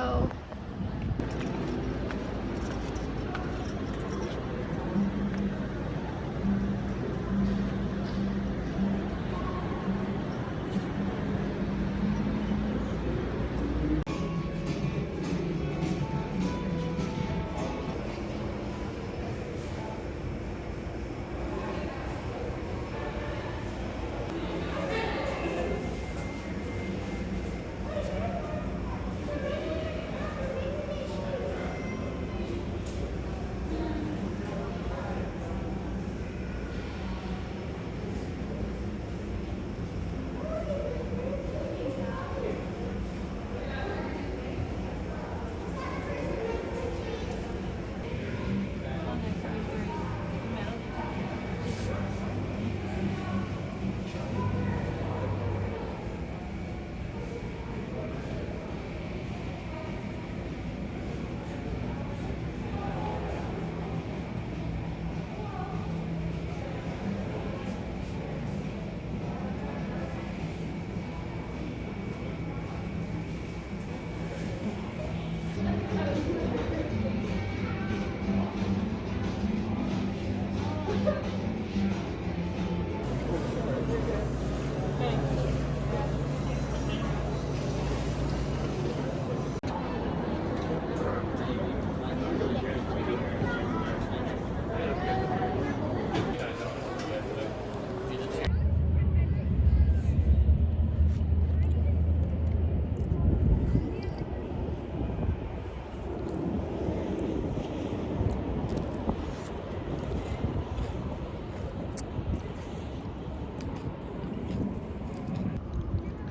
go.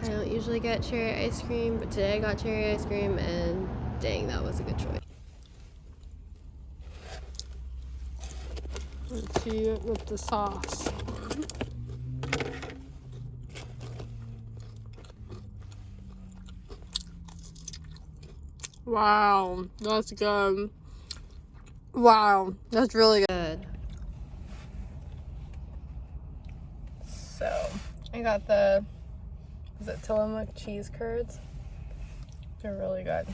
I don't usually get cherry ice cream, but today I got cherry ice cream and dang, that was a good choice. Let's see it with the sauce. Wow, that's good. Wow, that's really good. So, I got the, is it Tillamook cheese curds? They're really good.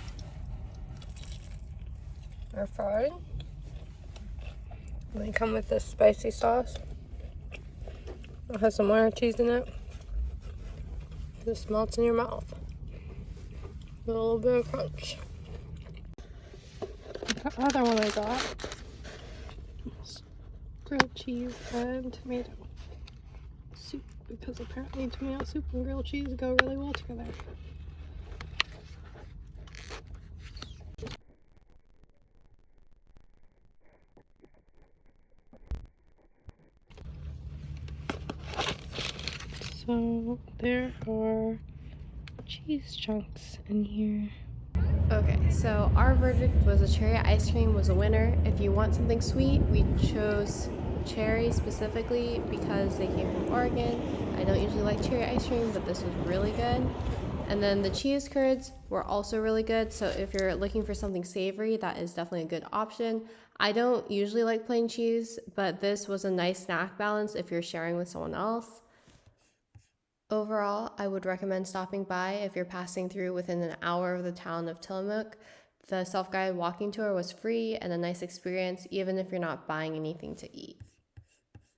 They're fried. They come with this spicy sauce. It has some more cheese in it. Just melts in your mouth. With a little bit of crunch. The other one I got is grilled cheese and tomato soup, because apparently tomato soup and grilled cheese go really well together. So there are cheese chunks in here. Okay, so our verdict was a cherry ice cream was a winner. If you want something sweet, we chose cherry specifically because they came from Oregon. I don't usually like cherry ice cream, but this was really good. And then the cheese curds were also really good. So if you're looking for something savory, that is definitely a good option. I don't usually like plain cheese, but this was a nice snack balance if you're sharing with someone else. Overall, I would recommend stopping by if you're passing through within an hour of the town of Tillamook. The self-guided walking tour was free and a nice experience, even if you're not buying anything to eat.